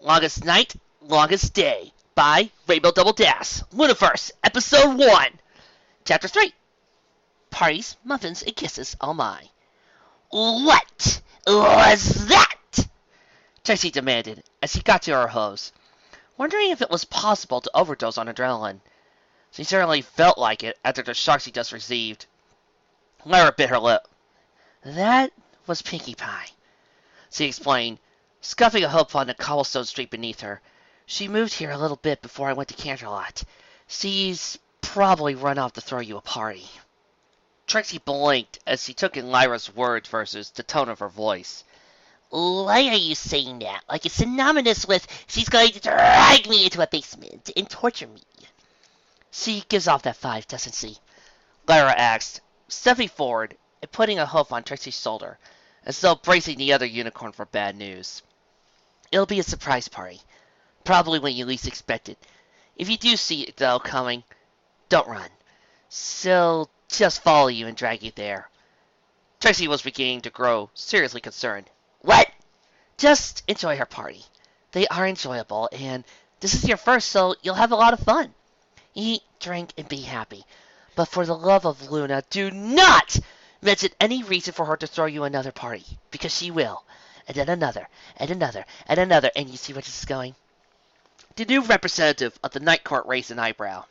Longest Night, Longest Day by Rainbow Double Dash. Lunaverse, Episode 1. Chapter 3. Parties, Muffins, and Kisses, oh my. What was that? Trixie demanded as he got to her hose, wondering if it was possible to overdose on adrenaline. She certainly felt like it after the shock she just received. Lara bit her lip. That was Pinkie Pie, she explained, scuffing a hope on the cobblestone street beneath her. She moved here a little bit before I went to Canterlot. She's probably run off to throw you a party. Trixie blinked as she took in Lyra's words versus the tone of her voice. Why are you saying that? Like it's synonymous with she's going to drag me into a basement and torture me. She gives off that vibe, doesn't she? Lyra asked, stepping forward and putting a hoof on Trixie's shoulder, as though bracing the other unicorn for bad news. It'll be a surprise party. Probably when you least expect it. If you do see it, though, coming, don't run. She'll just follow you and drag you there. Trixie was beginning to grow seriously concerned. What? Just enjoy her party. They are enjoyable, and this is your first, so you'll have a lot of fun. Eat, drink, and be happy. But for the love of Luna, do not mention any reason for her to throw you another party, because she will. And then another, and another, and another, and you see where this is going? The new representative of the Night Court raised an eyebrow.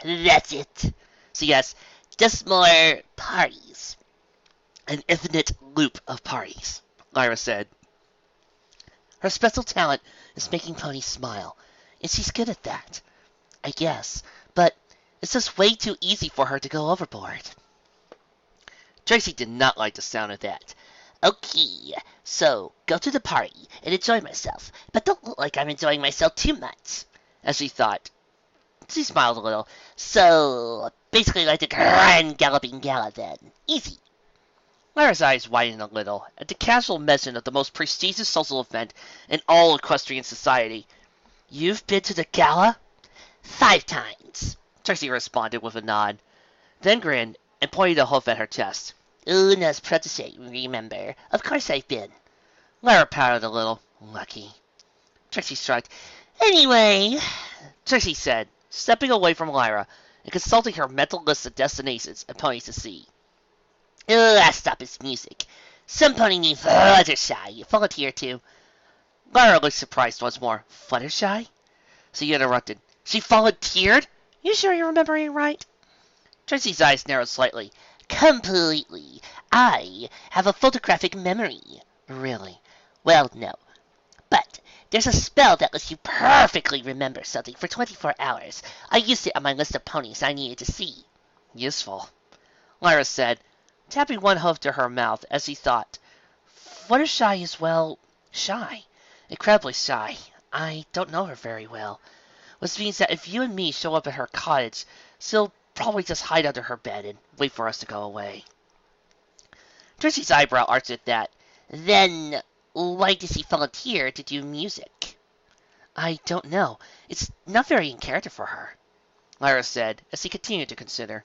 That's it. So yes, just more parties. An infinite loop of parties, Lyra said. Her special talent is making ponies smile, and she's good at that, I guess, but it's just way too easy for her to go overboard. Trixie did not like the sound of that. Okay, so go to the party and enjoy myself, but don't look like I'm enjoying myself too much, as she thought. She smiled a little. So, basically like the Grand Galloping Gala then. Easy. Lyra's eyes widened a little at the casual mention of the most prestigious social event in all equestrian society. You've been to the gala? 5 times, Trixie responded with a nod, then grinned and pointed a hoof at her chest. Una's protege, remember? Of course I've been. Lyra pouted a little. Lucky. Trixie shrugged. Anyway, Trixie said, stepping away from Lyra and consulting her mental list of destinations and ponies to see. Last stop is music. Some pony named Fluttershy. Volunteer too. Lyra looked surprised once more. Fluttershy? She interrupted. She volunteered? You sure you're remembering right? Trixie's eyes narrowed slightly. Completely. I have a photographic memory. Really? Well, no. But there's a spell that lets you perfectly remember something for 24 hours. I used it on my list of ponies I needed to see. Useful, Lyra said, tapping one hoof to her mouth as he thought. Fluttershy is, well, shy. Incredibly shy. I don't know her very well. Which means that if you and me show up at her cottage, she'll probably just hide under her bed and wait for us to go away. Trixie's eyebrow arched at that. Then, why does he volunteer to do music? I don't know. It's not very in character for her, Lyra said, as he continued to consider.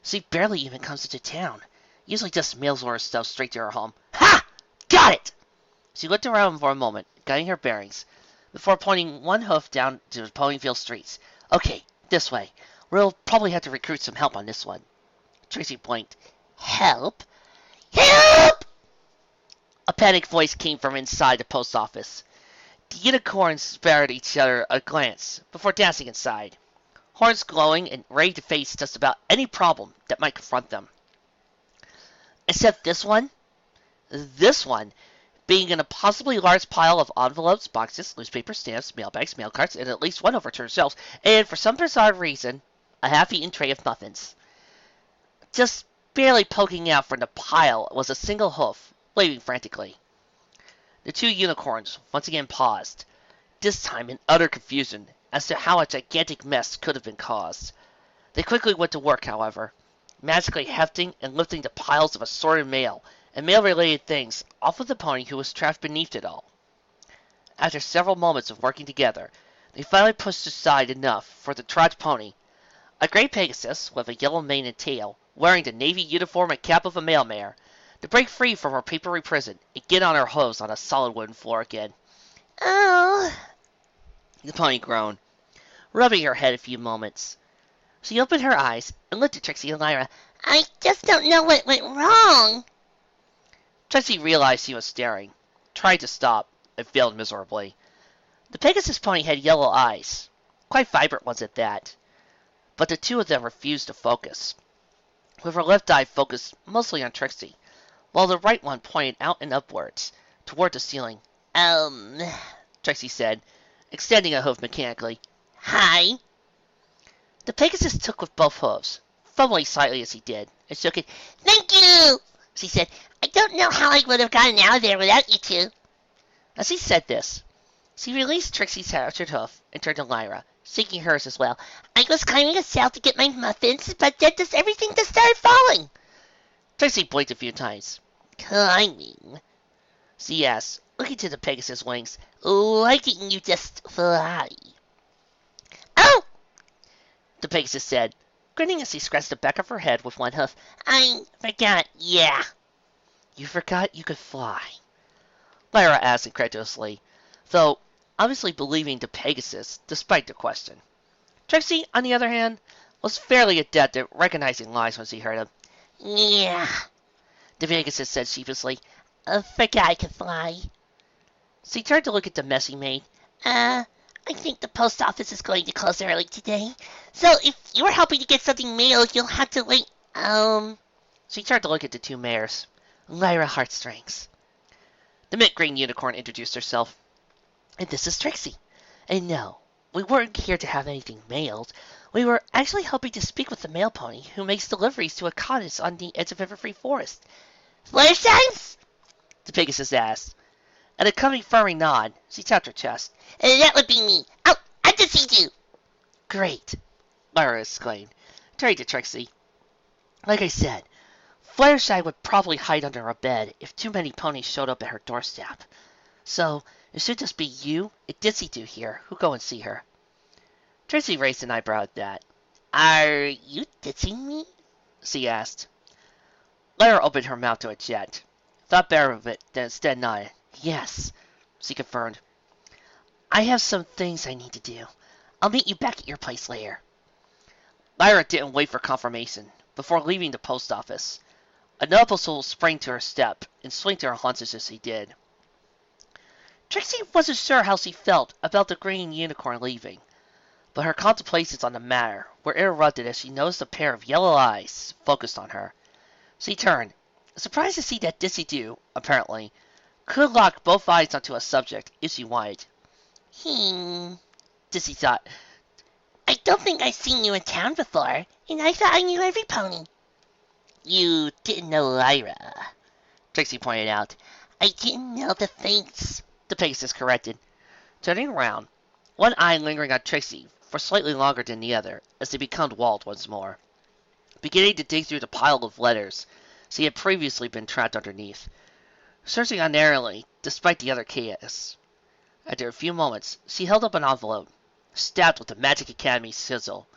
She barely even comes into town. Usually just mails her stuff straight to her home. Ha! Got it! She looked around for a moment, guiding her bearings, before pointing one hoof down to the Ponyville streets. Okay, this way. We'll probably have to recruit some help on this one. Trixie blinked. Help? Help! A panicked voice came from inside the post office. The unicorns spared each other a glance before dancing inside, horns glowing and ready to face just about any problem that might confront them. Except this one. This one being in a possibly large pile of envelopes, boxes, newspaper stamps, mailbags, mail carts, and at least one overturned shelves, and for some bizarre reason, a half-eaten tray of muffins. Just barely poking out from the pile was a single hoof, waving frantically. The 2 unicorns once again paused, this time in utter confusion as to how a gigantic mess could have been caused. They quickly went to work, however, magically hefting and lifting the piles of assorted mail and mail-related things off of the pony who was trapped beneath it all. After several moments of working together, they finally pushed aside enough for the trot pony, a gray Pegasus with a yellow mane and tail, wearing the navy uniform and cap of a mail mare, to break free from her papery prison and get on her hose on a solid wooden floor again. Oh, The pony groaned, rubbing her head a few moments. She opened her eyes and looked at Trixie and Lyra. I just don't know what went wrong. Trixie realized he was staring, tried to stop, and failed miserably. The Pegasus pony had yellow eyes, quite vibrant ones at that, but the two of them refused to focus, with her left eye focused mostly on Trixie, while the right one pointed out and upwards, toward the ceiling. Trixie said, extending a hoof mechanically. Hi. The Pegasus took with both hooves, fumbling slightly as he did, and shook it. Thank you, she said. I don't know how I would have gotten out of there without you two. As he said this, she released Trixie's hatchet hoof and turned to Lyra, shaking hers as well. I was climbing a cell to get my muffins, but then everything just started falling. Trixie blinked a few times. Climbing? She asked, looking to the Pegasus' wings. Why didn't you just fly? Oh! The Pegasus said, grinning as he scratched the back of her head with one hoof. I forgot, yeah. You forgot you could fly? Lyra asked incredulously, though obviously believing the Pegasus despite the question. Trixie, on the other hand, was fairly adept at recognizing lies when she heard them. Yeah, the Pegasus said sheepishly. Forgot I could fly. She turned to look at the messy maid. I think the post office is going to close early today. So if you're helping to get something mailed, you'll have to wait. She turned to look at the two mares. Lyra Heartstrings. The mint green unicorn introduced herself. And this is Trixie. And no, we weren't here to have anything mailed. We were actually hoping to speak with the mail pony who makes deliveries to a cottage on the edge of Everfree Forest. Fluttershy's? The Pegasus asked. At a coming furry nod, she tapped her chest. That would be me. Oh, I just see you. Great, Lyra exclaimed, turning to Trixie. Like I said, Fluttershy would probably hide under a bed if too many ponies showed up at her doorstep. So, it should just be you and Ditsy-Doo here who go and see her. Trixie raised an eyebrow at that. Are you ditching me? She asked. Lyra opened her mouth to a jet, thought better of it, then instead nodded. Yes, she confirmed. I have some things I need to do. I'll meet you back at your place later. Lyra didn't wait for confirmation before leaving the post office. A noticeable sprang to her step and swing to her haunches as he did. Trixie wasn't sure how she felt about the green unicorn leaving, but her contemplations on the matter were interrupted as she noticed a pair of yellow eyes focused on her. She turned, surprised to see that Ditsy-Doo, apparently, could lock both eyes onto a subject if she wanted. Ditsy thought. I don't think I've seen you in town before, and I thought I knew every pony. You didn't know Lyra, Trixie pointed out. I didn't know the face, the Pegasus corrected, turning around, one eye lingering on Trixie for slightly longer than the other as they became walled once more, beginning to dig through the pile of letters she had previously been trapped underneath, searching unerringly despite the other chaos. After a few moments, she held up an envelope, stabbed with the Magic Academy sizzle.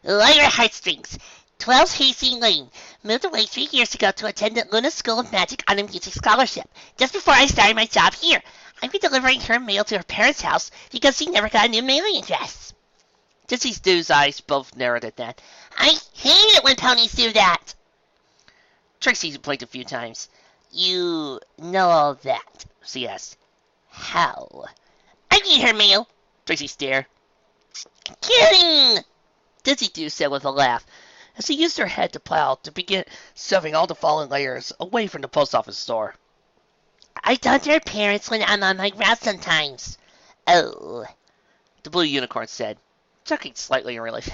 Lyra Heartstrings, 12 Hasty Lane. Moved away 3 years ago to attend the Luna School of Magic on a music scholarship, just before I started my job here. I've been delivering her mail to her parents' house because she never got a new mailing address. Ditsy-Doo's eyes both narrowed at that. I hate it when ponies do that. Trixie blinked a few times. You know all that, she asked. How? I need her mail. Trixie stared. Kidding! Ditsy-Doo said with a laugh, as she used her head to plow to begin shoving all the fallen layers away from the post office door. I talk to her parents when I'm on my route sometimes. Oh, the blue unicorn said, chuckling slightly in relief.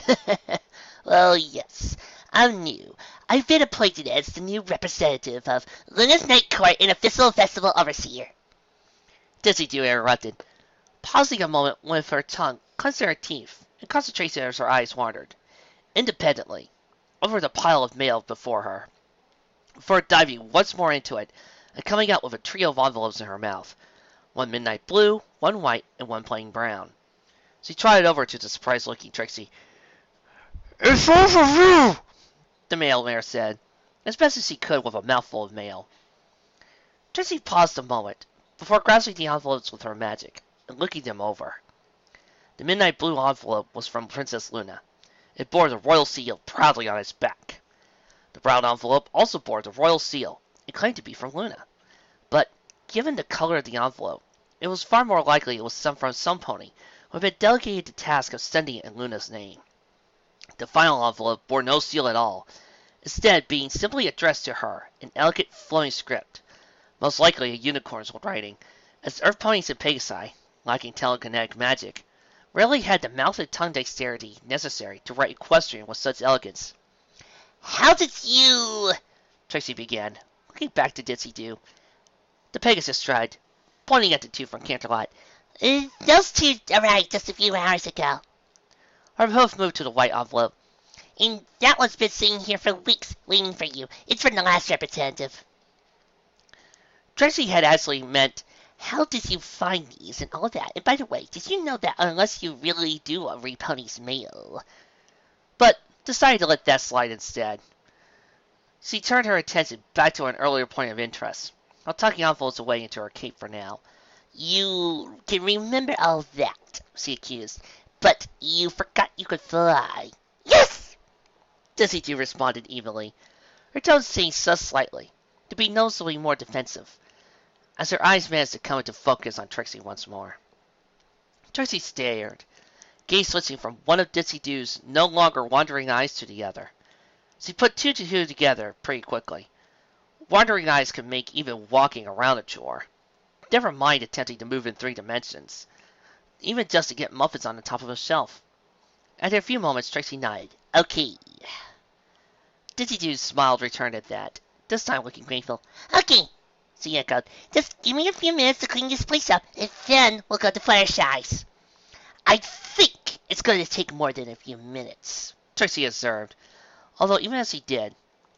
Well, yes, I'm new. I've been appointed as the new representative of Luna's Night Court and Official Festival Overseer. Ditsy-Doo interrupted, pausing a moment with her tongue clenched in her teeth and concentration as her eyes wandered, independently, over the pile of mail before her, before diving once more into it and coming out with a trio of envelopes in her mouth, one midnight blue, one white, and one plain brown. She trotted over to the surprised-looking Trixie. "It's all for you!" the mailman said, as best as she could with a mouthful of mail. Trixie paused a moment before grasping the envelopes with her magic and looking them over. The midnight blue envelope was from Princess Luna. It bore the royal seal proudly on its back. The brown envelope also bore the royal seal. It claimed to be from Luna. But, given the color of the envelope, it was far more likely it was from some pony who had been delegated the task of sending it in Luna's name. The final envelope bore no seal at all, instead being simply addressed to her in elegant flowing script, most likely a unicorn's writing, as Earth ponies and Pegasi, lacking telekinetic magic, rarely had the mouth and tongue dexterity necessary to write Equestrian with such elegance. How did you... Trixie began, looking back to Ditsy Doo. The Pegasus tried, pointing at the two from Canterlot. Those two arrived just a few hours ago. Her hoof moved to the white envelope. And that one's been sitting here for weeks, waiting for you. It's from the last representative. Trixie had actually meant, how did you find these and all that? And by the way, did you know that unless you really do read Pony's mail? But decided to let that slide instead. She turned her attention back to an earlier point of interest, while tucking envelopes away into her cape for now. You can remember all that, she accused, but you forgot you could fly. Yes! Ditsy Doo responded evenly, her tone changed just slightly, to be noticeably more defensive, as her eyes managed to come into focus on Trixie once more. Trixie stared, gaze switching from one of Ditsy Doo's no longer wandering eyes to the other. She put two to two together pretty quickly. Wandering eyes could make even walking around a chore. Never mind attempting to move in 3 dimensions, even just to get muffins on the top of a shelf. After a few moments, Trixie nodded. Okay. Ditsy Doo's smile returned at that, this time looking grateful. Okay, she echoed. Just give me a few minutes to clean this place up, and then we'll go to Fluttershy's. I think it's going to take more than a few minutes, Trixie observed, although even as she did,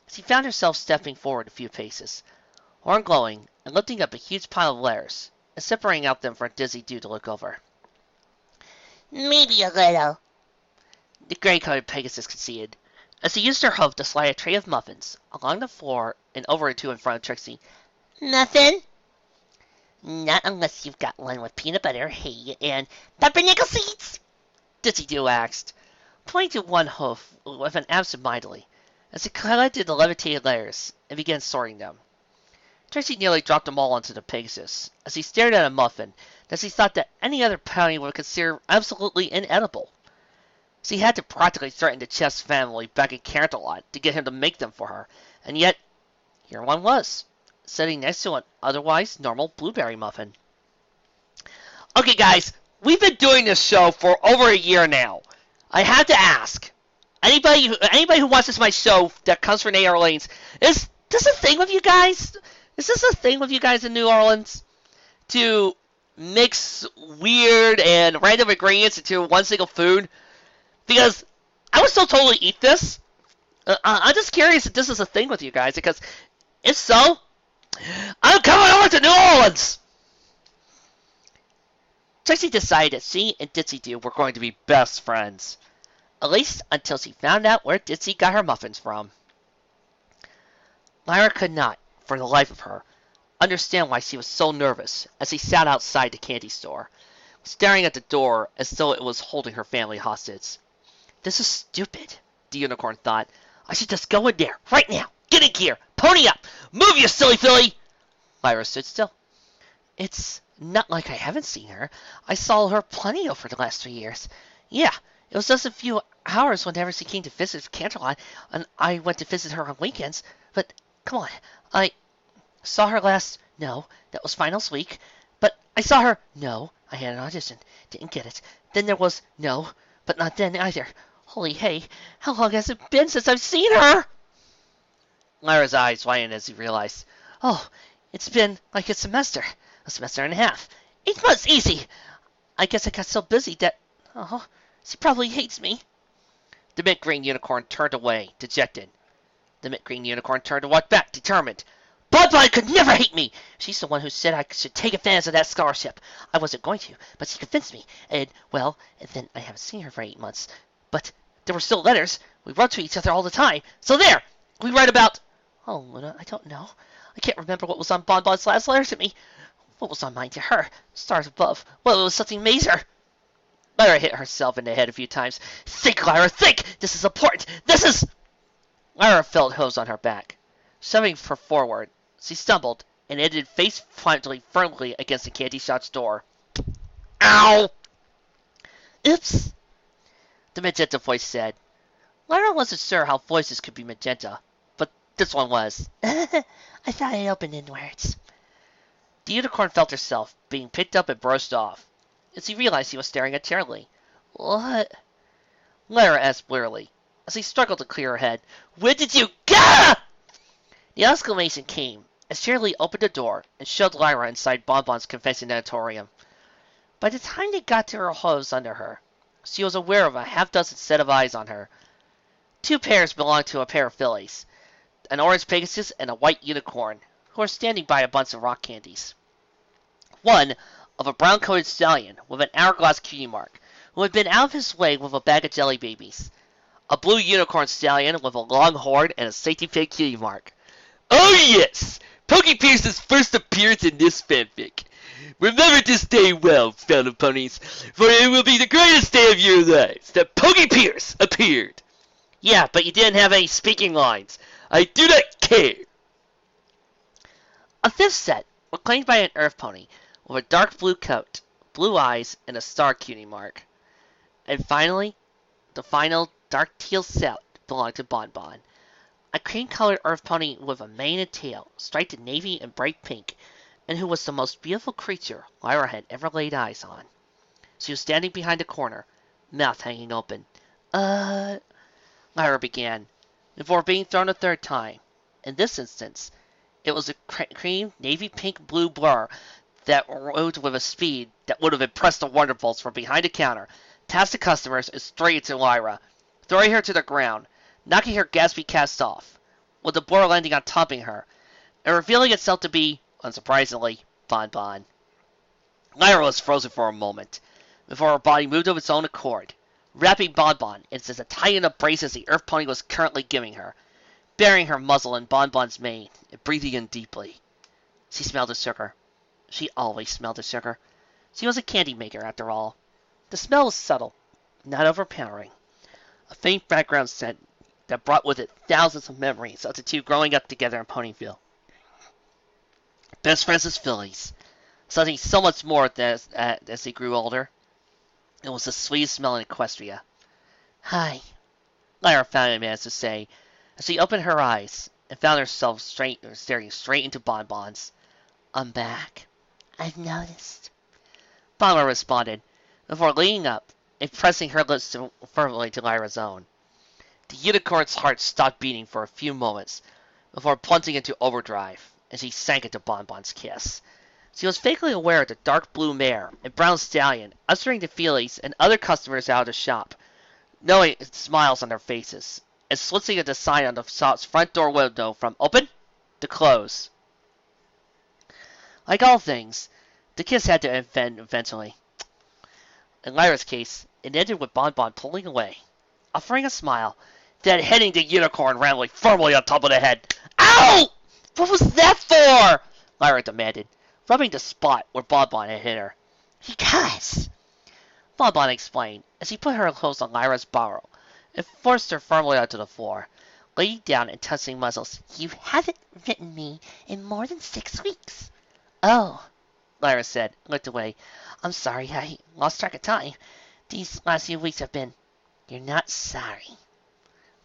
she found herself stepping forward a few paces, horn glowing, and lifting up a huge pile of letters, and separating out them for Ditsy Doo to look over. Maybe a little, the gray-colored Pegasus conceded, as she used her hoof to slide a tray of muffins along the floor and over to in front of Trixie. Nothing? Not unless you've got one with peanut butter, hay, and pumpernickel seeds, Ditsy Doo asked, pointing to one hoof with an absent-mindedly, as he collected the levitated letters and began sorting them. Trixie nearly dropped them all onto the Pegasus, as he stared at a muffin that she thought that any other pony would consider absolutely inedible. She had to practically threaten the Chess family back in Canterlot to get him to make them for her, and yet, here one was, sitting next to an otherwise normal blueberry muffin. Okay, guys, we've been doing this show for over a year now. I have to ask, anybody who watches my show that comes from New Orleans, is this a thing with you guys? Is this a thing with you guys in New Orleans? To mix weird and random ingredients into one single food? Because I would still totally eat this. I'm just curious if this is a thing with you guys, because if so, I'm coming over to New Orleans! Trixie decided that she and Ditsy Doo were going to be best friends. At least until she found out where Ditsy got her muffins from. Lyra could not, for the life of her, understand why she was so nervous as she sat outside the candy store, staring at the door as though it was holding her family hostage. This is stupid, the unicorn thought. I should just go in there, right now. Get in gear. Pony up. Move, you silly filly. Lyra stood still. It's not like I haven't seen her. I saw her plenty over the last 3 years. Yeah, it was just a few hours whenever she came to visit Canterlot, and I went to visit her on weekends. But, come on, I saw her last... No, that was finals week. But I saw her... No, I had an audition. Didn't get it. Then there was... No, but not then either. Holy hey, how long has it been since I've seen her? Lyra's eyes widened as he realized. Oh, it's been like a semester and a half. 8 months, easy. I guess I got so busy that... Oh, she probably hates me. The mint green unicorn turned away, dejected. The mint green unicorn turned to walk back, determined. Bonbon could never hate me! She's the one who said I should take advantage of that scholarship. I wasn't going to, but she convinced me. And then I haven't seen her for 8 months. But there were still letters. We wrote to each other all the time. So there! We write about... Oh, Luna, I don't know. I can't remember what was on Bonbon's last letter to me. What was on mine to her? Stars above. Well, it was something major. Lyra hit herself in the head a few times. Think, Lyra, think! This is important! This is... Lyra felt hose on her back, shoving her forward. She stumbled and ended face planted firmly against the candy shop's door. Ow! Oops, The magenta voice said. Lyra wasn't sure how voices could be magenta, but this one was. I thought it opened inwards. The unicorn felt herself being picked up and brushed off, as he realized he was staring at Charlie. What? Lyra asked wearily, as he struggled to clear her head. Where did you go? The exclamation came as Charlie opened the door and shoved Lyra inside Bonbon's confessionatorium. By the time they got to her hose under her, she was aware of a half-dozen set of eyes on her. 2 pairs belonged to a pair of fillies, an orange Pegasus and a white unicorn, who were standing by a bunch of rock candies. One of a brown-coated stallion with an hourglass cutie mark, who had been out of his way with a bag of jelly babies. A blue unicorn stallion with a long horn and a safety pin cutie mark. Oh yes! Pokey Pierce's first appearance in this fanfic. Remember this day well, fellow ponies, for it will be the greatest day of your lives that Pokey Pierce appeared. Yeah, but you didn't have any speaking lines. I do not care. A 5th set was claimed by an earth pony with a dark blue coat, blue eyes, and a star cutie mark. And finally, the final dark teal set belonged to Bonbon, a cream-colored earth pony with a mane and tail striped in navy and bright pink, and who was the most beautiful creature Lyra had ever laid eyes on. She was standing behind a corner, mouth hanging open. Lyra began, before being thrown a 3rd time. In this instance, it was a cream, navy pink blue blur that moved with a speed that would have impressed the Wonderfuls from behind the counter, past the customers, and straight into Lyra, throwing her to the ground, knocking her Gatsby cast off, with the blur landing on topping her, and revealing itself to be, unsurprisingly, Bonbon. Lyra was frozen for a moment, before her body moved of its own accord, wrapping Bonbon in as tight an embrace as the earth pony was currently giving her, burying her muzzle in Bonbon's mane, and breathing in deeply. She smelled the sugar. She always smelled the sugar. She was a candy maker, after all. The smell was subtle, not overpowering. A faint background scent that brought with it thousands of memories of the two growing up together in Ponyville. Best friends as fillies. Something so much more as they grew older. It was the sweetest smell in Equestria. Hi, Lyra found it managed to say, as she opened her eyes and found herself staring straight into Bonbon's. I'm back. I've noticed. Bonbon responded, before leaning up and pressing her lips firmly to Lyra's own. The unicorn's heart stopped beating for a few moments, before plunging into overdrive, as he sank into Bonbon's kiss. She was vaguely aware of the dark blue mare and brown stallion ushering the fillies and other customers out of the shop, knowing smiles on their faces, and slitzing at the sign on the shop's front door window from open to close. Like all things, the kiss had to end eventually. In Lyra's case, it ended with Bonbon pulling away, offering a smile, then hitting the unicorn randomly firmly on top of the head. Ow! What was that for? Lyra demanded, rubbing the spot where Bonbon had hit her. Because, Bonbon explained, as he put her close on Lyra's burrow and forced her firmly onto the floor, laying down and touching muzzles. You haven't written me in more than 6 weeks. Oh, Lyra said, and looked away. I'm sorry, I lost track of time. These last few weeks have been... You're not sorry,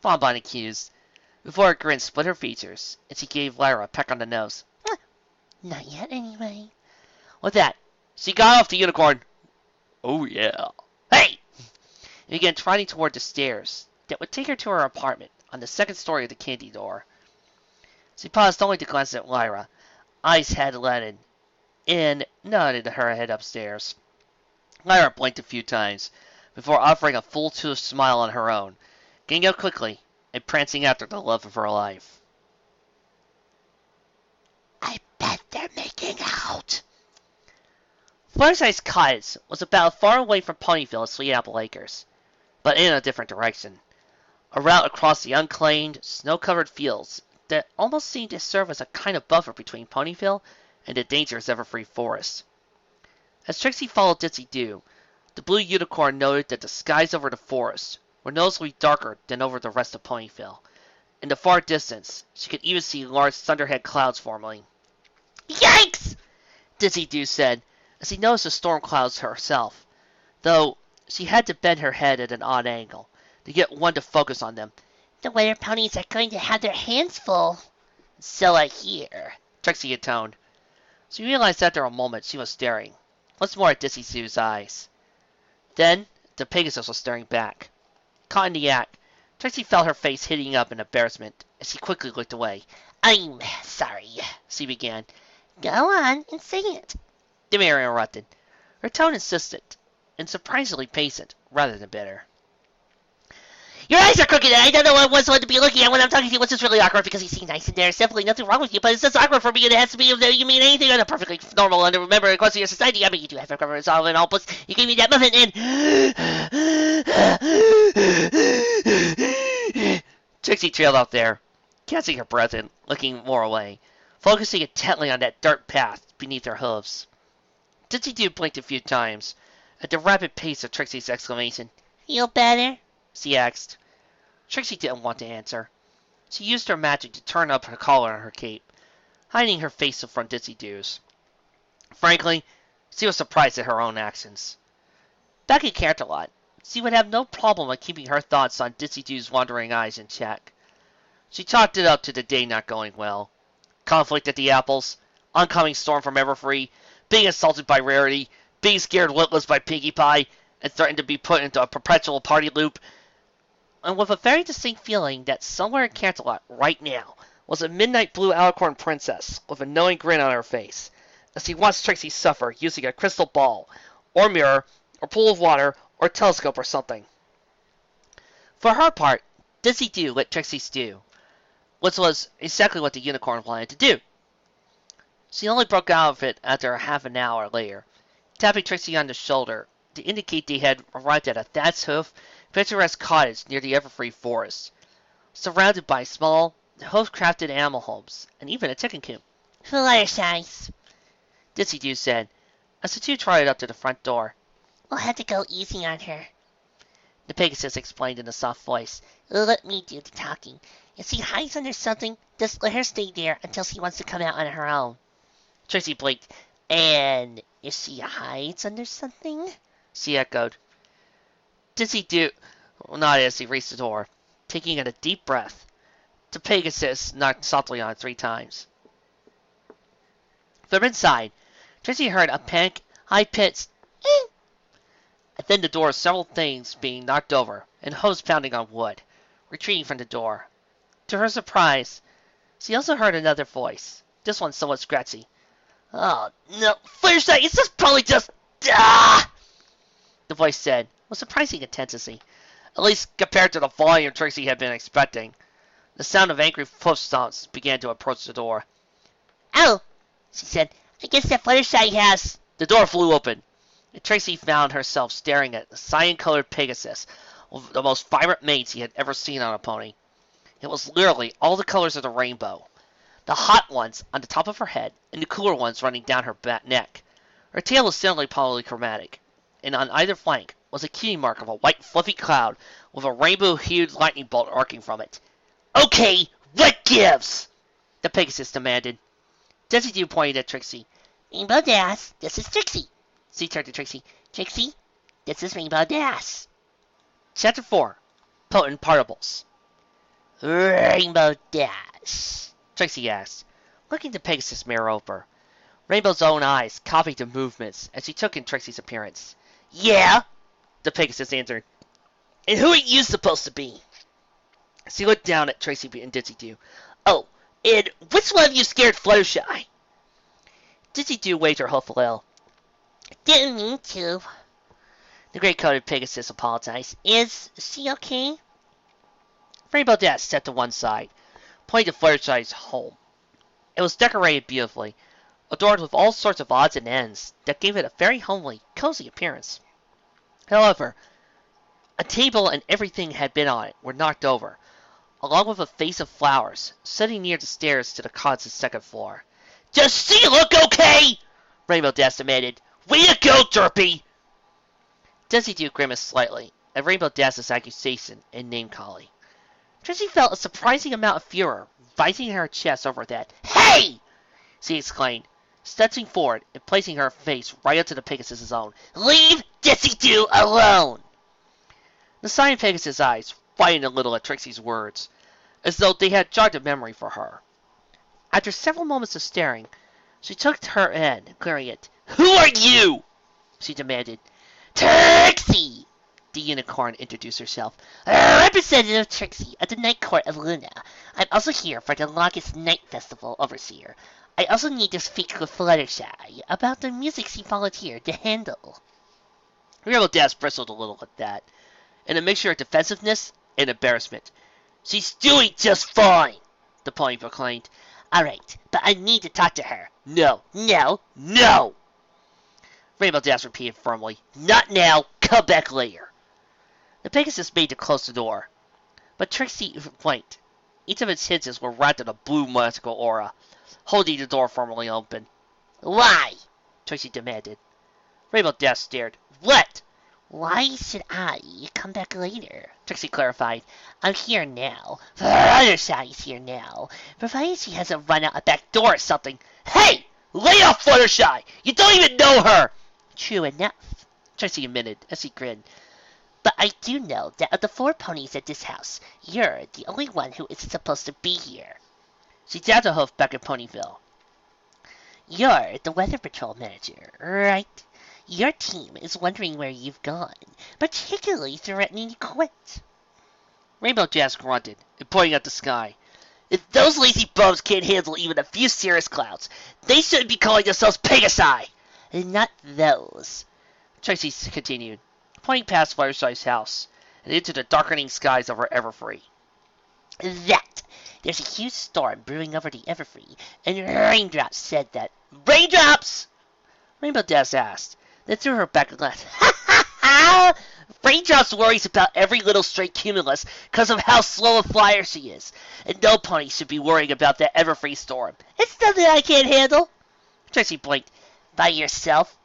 Bonbon accused, before a grin split her features, and she gave Lyra a peck on the nose. Not yet, anyway. With that, she got off the unicorn. Oh, yeah. Hey! And began trotting toward the stairs that would take her to her apartment on the 2nd story of the candy door. She paused only to glance at Lyra, eyes head-leaded, and nodded her head upstairs. Lyra blinked a few times, before offering a full-toothed smile on her own, getting up quickly, and prancing after the love of her life. I bet they're making out. Fluttershy's cottage was about as far away from Ponyville as Sweet Apple Acres, but in a different direction. A route across the unclaimed, snow-covered fields that almost seemed to serve as a kind of buffer between Ponyville and the dangerous Everfree Forest. As Trixie followed Ditsy Do, The blue unicorn noted that the skies over the forest were noticeably darker than over the rest of Ponyville. In the far distance, she could even see large thunderhead clouds forming. Yikes! Dizzy Doo said, as he noticed the storm clouds herself, though she had to bend her head at an odd angle to get one to focus on them. The weather ponies are going to have their hands full. So I hear, Trixie intoned. She realized after a moment she was staring, once more at Dizzy Doo's eyes. Then, the Pegasus was staring back. Caught in the act, Trixie felt her face heating up in embarrassment as she quickly looked away. I'm sorry, she began. Go on and say it, the mayor interrupted, her tone insistent and surprisingly patient rather than bitter. Your eyes are crooked, and I don't know what one's supposed to be looking at when I'm talking to you, which is really awkward because you seem nice and there's definitely nothing wrong with you, but it's just awkward for me, and it has to be if you mean anything other perfectly normal and remember across your society. I mean, you do have to cover all and all, plus you gave me that muffin, and Trixie trailed out there, catching her breath and looking more away, focusing intently on that dirt path beneath her hooves. Dizzy Doo blinked a few times at the rapid pace of Trixie's exclamation. Feel better? She asked. Trixie didn't want to answer. She used her magic to turn up her collar on her cape, hiding her face from Dizzy Doo's. Frankly, she was surprised at her own actions. Back in Canterlot, she would have no problem in keeping her thoughts on Dizzy Doo's wandering eyes in check. She chalked it up to the day not going well. Conflict at the apples, oncoming storm from Everfree, being assaulted by Rarity, being scared witless by Pinkie Pie, and threatened to be put into a perpetual party loop, and with a very distinct feeling that somewhere in Canterlot right now was a midnight blue alicorn princess with a knowing grin on her face, as she watched Trixie suffer using a crystal ball, or mirror, or pool of water, or telescope or something. For her part, Dizzy Doo let Trixie stew, which was exactly what the unicorn wanted to do. She only broke out of it after half an hour later, tapping Trixie on the shoulder to indicate they had arrived at a thatched hoof, picturesque cottage near the Everfree forest, surrounded by small, hoof-crafted animal homes, and even a chicken coop. Fluttershy, Dizzy Doo said, as the two trotted up to the front door. We'll have to go easy on her, the Pegasus explained in a soft voice. Let me do the talking. If she hides under something, just let her stay there until she wants to come out on her own. Trixie blinked. And if she hides under something? She echoed. Dizzy Doo nodded as he reached the door, taking in a deep breath. The Pegasus knocked softly on it 3 times. From inside, Trixie heard a panic, high-pitched and then the door of several things being knocked over and hooves pounding on wood, retreating from the door. To her surprise, she also heard another voice, this one somewhat scratchy. Oh, no, Fluttershy, it's just probably just... Ah! The voice said, with surprising intensity, at least compared to the volume Trixie had been expecting. The sound of angry hoof stomps began to approach the door. Oh, she said, I guess that Fluttershy has... The door flew open, and Trixie found herself staring at the cyan-colored Pegasus, with the most vibrant mane she had ever seen on a pony. It was literally all the colors of the rainbow. The hot ones on the top of her head, and the cooler ones running down her neck. Her tail was similarly polychromatic, and on either flank was a key mark of a white fluffy cloud with a rainbow-hued lightning bolt arcing from it. Okay, what gives? The Pegasus demanded. Dizzy Doo pointed at Trixie. Rainbow Dash, this is Trixie. She turned to Trixie. Trixie, this is Rainbow Dash. Chapter 4. Potent Particles. Rainbow Dash, Trixie asked, looking the Pegasus mirror over. Rainbow's own eyes copied the movements as she took in Trixie's appearance. Yeah, the Pegasus answered. And who are you supposed to be? She looked down at Trixie and Dizzy Doo. Oh, and which one of you scared Fluttershy? Dizzy Doo waved her hoof a little. Didn't mean to. The gray-coated Pegasus apologized. Is she okay? Rainbow Dash stepped to one side, pointing to Fluttershy's home. It was decorated beautifully, adorned with all sorts of odds and ends that gave it a very homely, cozy appearance. However, a table and everything had been on it were knocked over, along with a vase of flowers, sitting near the stairs to the cottage's second floor. Does she look okay? Rainbow Dash demanded. Way to go, Derpy! Dizzy Dew grimaced slightly at Rainbow Dash's accusation and name-calling. Trixie felt a surprising amount of furor rising in her chest over that. "Hey!" she exclaimed, stretching forward and placing her face right up to the Pegasus's own. "Leave Dizzy Dew alone!" The Cyan Pegasus' eyes widened a little at Trixie's words, as though they had jogged a memory for her. After several moments of staring, she took her in, clearing it. "Who are you?" she demanded. "Trixie!" The unicorn introduced herself. "Representative Trixie at the Night Court of Luna. I'm also here for the longest night festival, Overseer. I also need to speak with Fluttershy about the music she volunteered to handle." Rainbow Dash bristled a little at that, in a mixture of defensiveness and embarrassment. "She's doing just fine," the pony proclaimed. "All right, but I need to talk to her." "No, "No." no!" Rainbow Dash repeated firmly. "Not now. Come back later." The Pegasus made to close the door, but Trixie blinked. Each of its hinges were wrapped in a blue magical aura, holding the door firmly open. "Why?" Trixie demanded. Rainbow Dash stared. "What?" "Why should I come back later?" Trixie clarified. "I'm here now. Fluttershy's here now. Provided she hasn't run out a back door or something." "Hey! Lay off Fluttershy! You don't even know her!" "True enough," Trixie admitted as she grinned. "But I do know that of the 4 ponies at this house, you're the only one who isn't supposed to be here." She dabbed a hoof back at Ponyville. "You're the Weather Patrol manager, right? Your team is wondering where you've gone, particularly threatening to quit." Rainbow Dash grunted and pointing at the sky. "If those lazy bums can't handle even a few cirrus clouds, they shouldn't be calling themselves Pegasi!" "Not those," Trixie continued, pointing past Fluttershy's house and into the darkening skies over Everfree. "That. There's a huge storm brewing over the Everfree, and Raindrops said that." "Raindrops?" Rainbow Dash asked, then threw her back and laughed. "Ha ha ha! Raindrops worries about every little stray cumulus because of how slow a flyer she is, and no pony should be worrying about that Everfree storm. It's nothing I can't handle." Trixie blinked. "By yourself?"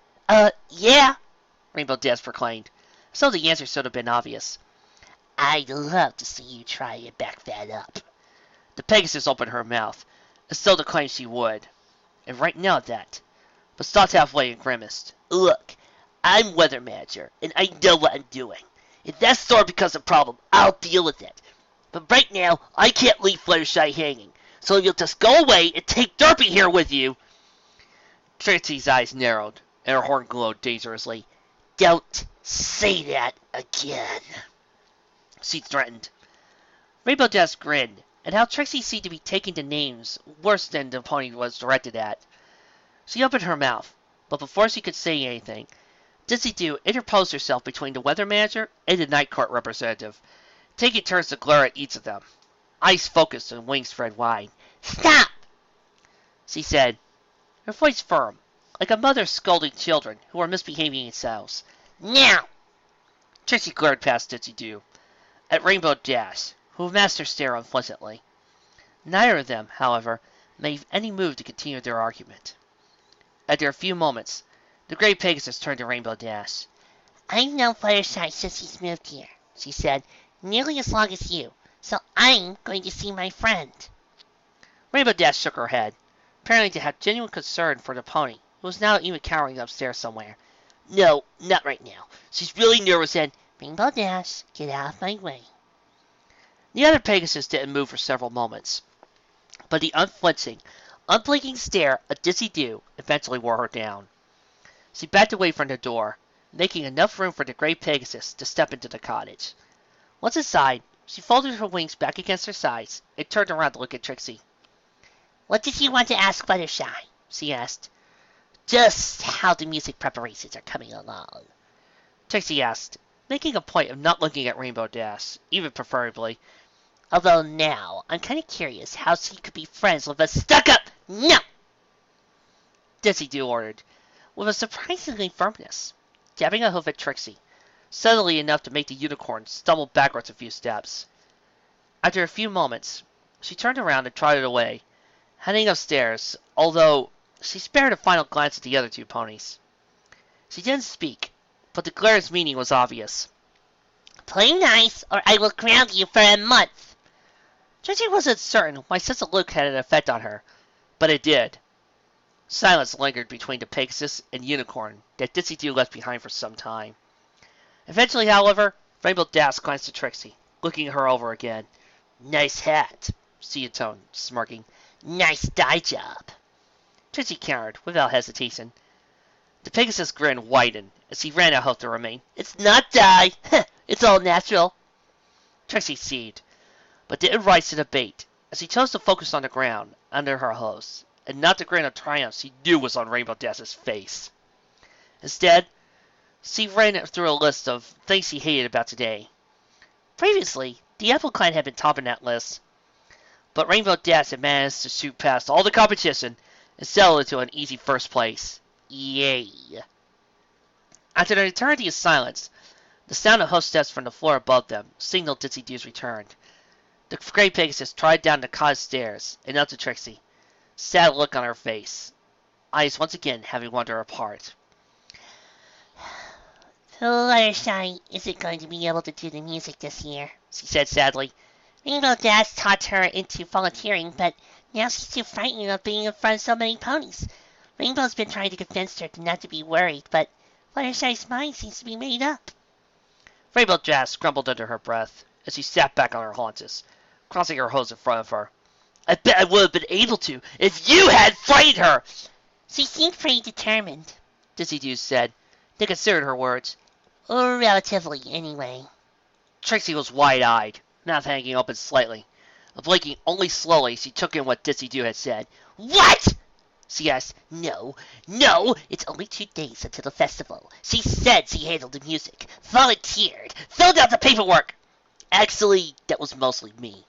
Yeah," Rainbow Dash proclaimed, so the answer should have been obvious. "I'd love to see you try and back that up." The Pegasus opened her mouth, as though to claim she would, and right now at that, but stopped halfway and grimaced. "Look, I'm weather manager, and I know what I'm doing. If that storm becomes a problem, I'll deal with it. But right now, I can't leave Fluttershy hanging, so if you'll just go away and take Derpy here with you." Trixie's eyes narrowed, and her horn glowed dangerously. "Don't say that again," she threatened. Rainbow Dash grinned, and how Trixie seemed to be taking the names worse than the pony was directed at. She opened her mouth, but before she could say anything, Dizzy Dew interposed herself between the weather manager and the night court representative, taking turns to glare at each of them. Eyes focused and wings spread wide. "Stop!" she said, her voice firm, like a mother scolding children who are misbehaving themselves. "Now!" Trixie glared past Dizzy Dew, at Rainbow Dash, who matched her stare unpleasantly. Neither of them, however, made any move to continue their argument. After a few moments, the Gray Pegasus turned to Rainbow Dash. "I've known Fluttershy since he's moved here," she said, "nearly as long as you, so I'm going to see my friend." Rainbow Dash shook her head, apparently to have genuine concern for the pony, who was now even cowering upstairs somewhere. "No, not right now. She's really nervous and—" "Rainbow Dash, get out of my way." The other Pegasus didn't move for several moments, but the unflinching, unblinking stare of Dizzy Dew eventually wore her down. She backed away from the door, making enough room for the Gray Pegasus to step into the cottage. Once inside, she folded her wings back against her sides and turned around to look at Trixie. "What did you want to ask Fluttershy?" she asked. "Just how the music preparations are coming along," Trixie asked, making a point of not looking at Rainbow Dash, even preferably. "Although now, I'm kind of curious how she could be friends with a stuck-up—" "No!" Dizzy Dew ordered, with a surprising firmness, jabbing a hoof at Trixie, subtly enough to make the unicorn stumble backwards a few steps. After a few moments, she turned around and trotted away, heading upstairs, although she spared a final glance at the other 2 ponies. She didn't speak, but the glare's meaning was obvious. Play nice, or I will ground you for a month. Trixie wasn't certain why such a look had an effect on her, but it did. Silence lingered between the Pegasus and Unicorn that Ditsy Doo left behind for some time. Eventually, however, Rainbow Dash glanced at Trixie, looking her over again. Nice hat, she intoned, smirking. Nice dye job. Trixie countered, without hesitation. The Pegasus grin widened as he ran out hope to remain. It's not dye. It's all natural. Trixie seethed, but didn't rise to the bait, as he chose to focus on the ground under her hose, and not the grin of triumph she knew was on Rainbow Dash's face. Instead, she ran through a list of things she hated about today. Previously, the Apple Clan had been topping that list, but Rainbow Dash had managed to shoot past all the competition and settle into an easy first place. Yay. After an eternity of silence, the sound of hostess from the floor above them signaled Ditsy Doo's return. The gray Pegasus tried down the cottage stairs and up to Trixie, sad look on her face, eyes once again having wandered apart. Fluttershy isn't going to be able to do the music this year, she said sadly. Rainbow Dash taught her into volunteering, but now she's too frightened of being in front of so many ponies. Rainbow's been trying to convince her not to be worried, but Fluttershy's mind seems to be made up. Rainbow Dash grumbled under her breath as she sat back on her haunches, crossing her hose in front of her. I bet I would have been able to if you had frightened her! She seemed pretty determined, Ditsy Doo said, then considered her words. Or relatively, anyway. Trixie was wide-eyed, mouth hanging open slightly. Blinking only slowly, she took in what Ditsy Doo had said. What? She asked. No, it's only 2 days until the festival. She said she handled the music, volunteered, filled out the paperwork. Actually, that was mostly me.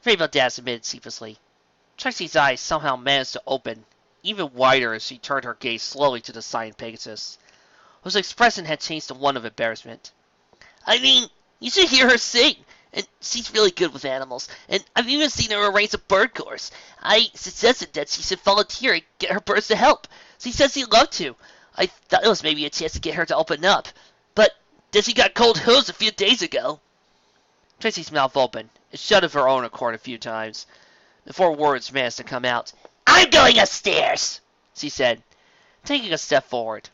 Rainbow Dash admitted sheepishly. Trixie's eyes somehow managed to open, even wider as she turned her gaze slowly to the silent Pegasus, whose expression had changed to one of embarrassment. I mean, you should hear her sing. And she's really good with animals. And I've even seen her arrange a bird course. I suggested that she should volunteer and get her birds to help. She says she'd love to. I thought it was maybe a chance to get her to open up. But Dizzy got cold hooves a few days ago. Trixie's mouth opened and shut of her own accord a few times, before words managed to come out. I'm going upstairs, she said, taking a step forward.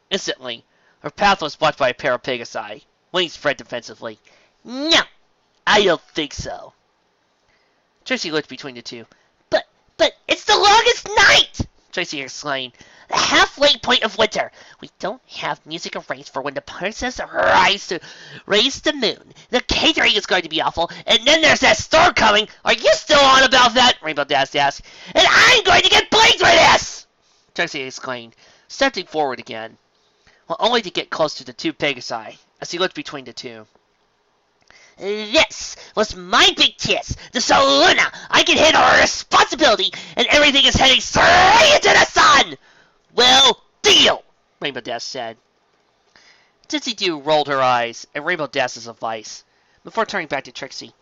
Instantly, her path was blocked by a pair of Pegasi, wings spread defensively. No, I don't think so. Trixie looked between the two. But it's the longest night! Trixie exclaimed. The halfway point of winter. We don't have music arranged for when the princess arrives to raise the moon. The catering is going to be awful, and then there's that storm coming. Are you still on about that? Rainbow Dash asked. And I'm going to get blamed for this! Trixie exclaimed, stepping forward again, well, only to get close to the 2 Pegasi, as he looked between the two. This was my big chance to show Luna I can handle her responsibility, and everything is heading straight into the sun! Well, deal, Rainbow Dash said. Ditsy Doo rolled her eyes at Rainbow Dash's advice, before turning back to Trixie.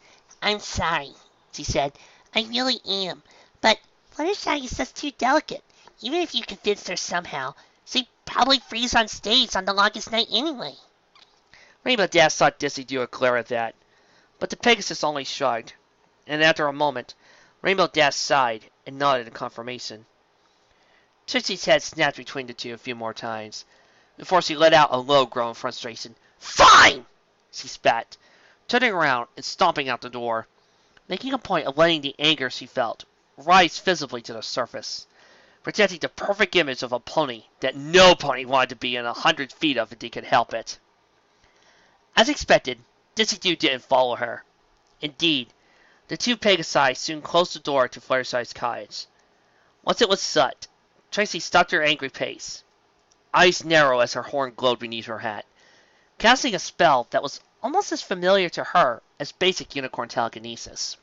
I'm sorry, she said. I really am. But Fluttershy is just too delicate. Even if you convinced her somehow, she'd probably freeze on stage on the longest night anyway. Rainbow Dash saw Ditsy Doo a glare at that, but the Pegasus only shrugged, and after a moment, Rainbow Dash sighed and nodded in confirmation. Trixie's head snapped between the two a few more times, before she let out a low groan of frustration. Fine! She spat, turning around and stomping out the door, making a point of letting the anger she felt rise visibly to the surface, projecting the perfect image of a pony that no pony wanted to be in 100 feet of if they could help it. As expected, Ditsy Doo didn't follow her. Indeed, the 2 Pegasi soon closed the door to Fluttershy's cottage. Once it was shut, Trixie stopped her angry pace, eyes narrow as her horn glowed beneath her hat, casting a spell that was almost as familiar to her as basic unicorn telekinesis.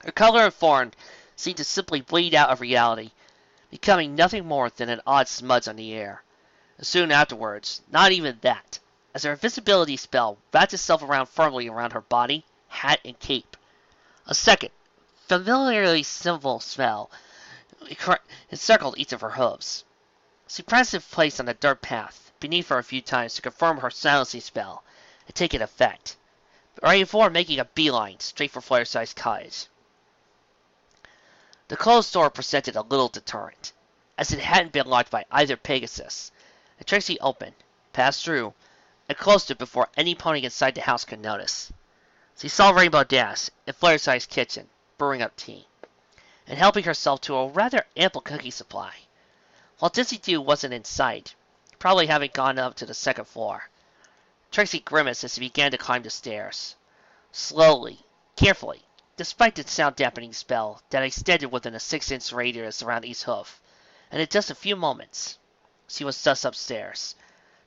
Her color and form seemed to simply bleed out of reality, becoming nothing more than an odd smudge on the air. And soon afterwards, not even that, as her invisibility spell wrapped itself firmly around her body, hat, and cape. A second, familiarly simple spell encircled each of her hooves. She pressed in place on the dirt path, beneath her a few times to confirm her silencing spell had taken effect, right before making a beeline straight for Fluttershy's cottage. The closed door presented a little deterrent, as it hadn't been locked by either Pegasus, and Trixie opened, passed through, and closed it before any pony inside the house could notice. She saw Rainbow Dash in Fluttershy's kitchen, brewing up tea, and helping herself to a rather ample cookie supply, while Dizzy Dew wasn't in sight, probably having gone up to the second floor. Trixie grimaced as she began to climb the stairs. Slowly, carefully, despite the sound-dampening spell that extended within a 6-inch radius around each hoof, and in just a few moments, she was thus upstairs,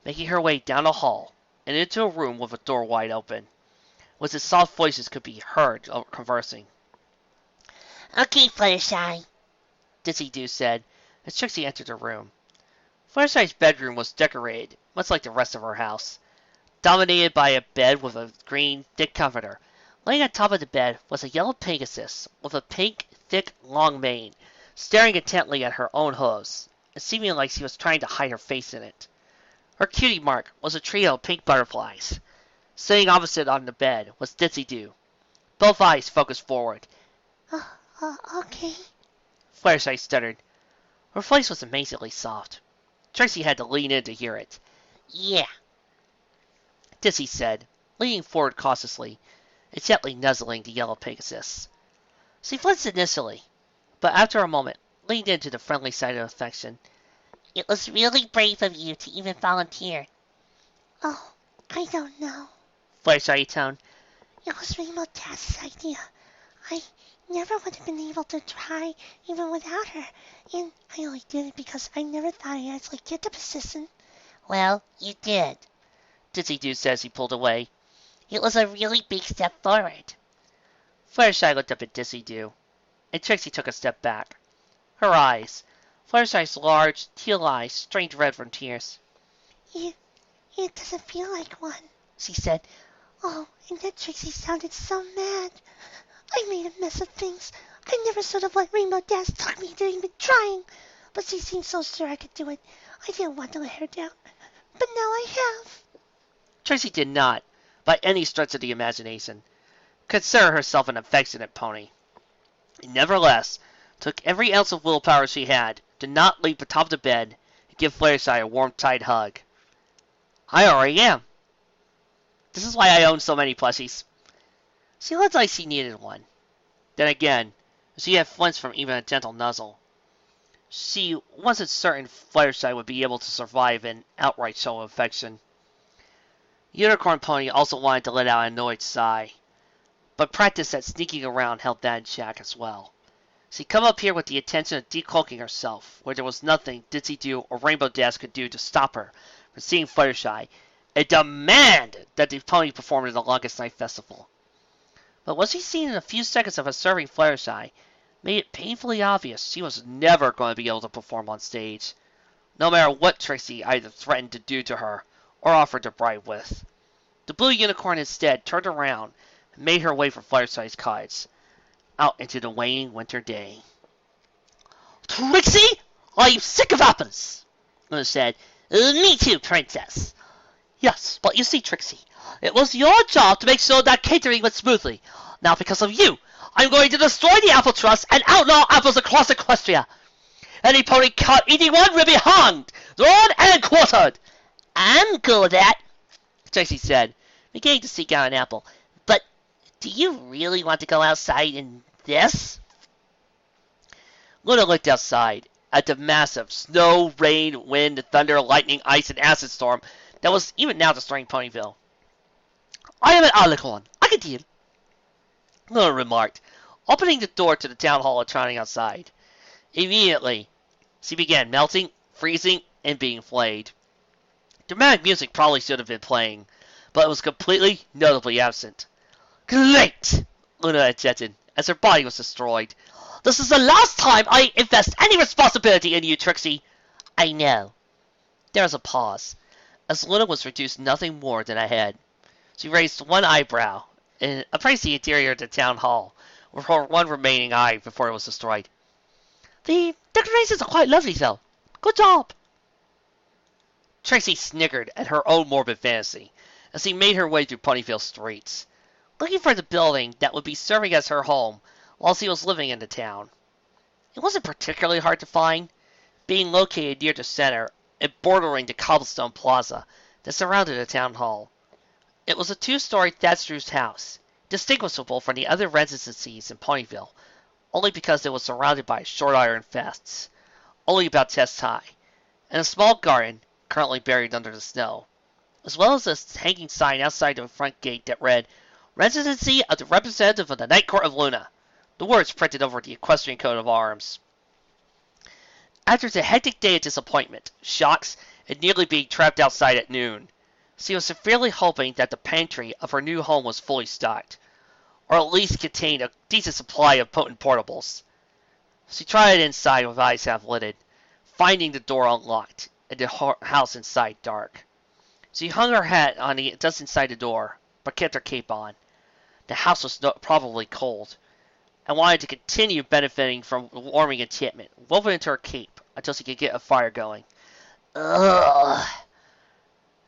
making her way down a hall and into a room with a door wide open, where the soft voices could be heard conversing. Okay, Fluttershy, Dizzy Dew said, as Trixie entered the room. Fluttershy's bedroom was decorated, much like the rest of her house, dominated by a bed with a green, thick comforter. Laying on top of the bed was a yellow Pegasus with a pink, thick, long mane, staring intently at her own hooves, and seeming like she was trying to hide her face in it. Her cutie mark was a trio of pink butterflies. Sitting opposite on the bed was Dizzy Dew, both eyes focused forward. Okay. Fluttershy stuttered. Her voice was amazingly soft. Trixie had to lean in to hear it. Yeah. Dizzy said, leaning forward cautiously and gently nuzzling the yellow Pegasus. She flinched initially, but after a moment leaned into the friendly side of affection. It was really brave of you to even volunteer. Oh, I don't know. Fluttershy toned. It was Rainbow Dash's idea. I never would have been able to try even without her, and I only did it because I never thought I'd actually get the position. Well, you did, Dizzy Dew said as he pulled away. It was a really big step forward. Fluttershy looked up at Dizzy Dew, and Trixie took a step back. Her eyes, Fluttershy's large, teal eyes, strained red from tears. It doesn't feel like one, she said. Oh, and then Trixie sounded so mad. I made a mess of things. I never should have let Rainbow Dash talk me into even trying. But she seemed so sure I could do it. I didn't want to let her down. But now I have. Trixie did not, by any stretch of the imagination, consider herself an affectionate pony. It nevertheless took every ounce of willpower she had to not leap atop the bed and give Fluttershy a warm, tight hug. I already am. This is why I own so many plushies. She looked like she needed one. Then again, she had flinched from even a gentle nuzzle. She wasn't certain Fluttershy would be able to survive an outright show of affection. Unicorn Pony also wanted to let out an annoyed sigh, but practice at sneaking around held that in check as well. She'd come up here with the intention of decloaking herself, where there was nothing Dizzy Dew or Rainbow Dash could do to stop her from seeing Fluttershy, and demand that the pony perform at the Longest Night Festival. But what she seen in a few seconds of observing Fluttershy made it painfully obvious she was never going to be able to perform on stage, no matter what Trixie either threatened to do to her or offered to bribe with. The blue unicorn instead turned around and made her way for Fluttershy's cottage, out into the waning winter day. Trixie, are you sick of apples? Luna said. Me too, Princess. Yes, but you see, Trixie, it was your job to make sure that catering went smoothly. Now, because of you, I'm going to destroy the Apple Trust and outlaw apples across Equestria. Any pony caught eating one will be hanged, drawn, and quartered. I'm good with that, Trixie said, beginning to seek out an apple. But do you really want to go outside in this? Luna looked outside at the massive snow, rain, wind, thunder, lightning, ice, and acid storm that was even now destroying Ponyville. I am an alicorn. I can deal, Luna remarked, opening the door to the town hall and trotting outside. Immediately, she began melting, freezing, and being flayed. Dramatic music probably should have been playing, but it was completely, notably absent. Great! Luna ejected, as her body was destroyed. This is the last time I invest any responsibility in you, Trixie. I know. There was a pause, as Luna was reduced nothing more than a head. She raised one eyebrow and appraised the interior of the town hall, with her one remaining eye before it was destroyed. The decorations are quite lovely, though. Good job. Trixie snickered at her own morbid fantasy as she made her way through Ponyville streets, looking for the building that would be serving as her home while she was living in the town. It wasn't particularly hard to find, being located near the center and bordering the cobblestone plaza that surrounded the town hall. It was a two-story thatched roof house, distinguishable from the other residences in Ponyville, only because it was surrounded by short iron fences, only about chest high, and a small garden currently buried under the snow, as well as a hanging sign outside the front gate that read, "Residency of the Representative of the Night Court of Luna," the words printed over the equestrian coat of arms. After the hectic day of disappointment, shocks, and nearly being trapped outside at noon, she was severely hoping that the pantry of her new home was fully stocked, or at least contained a decent supply of potent portables. She tried inside with eyes half-lidded, finding the door unlocked and the house inside dark. She hung her hat on just inside the door, but kept her cape on. The house was probably cold, and wanted to continue benefiting from the warming enchantment woven into her cape until she could get a fire going. Ugh!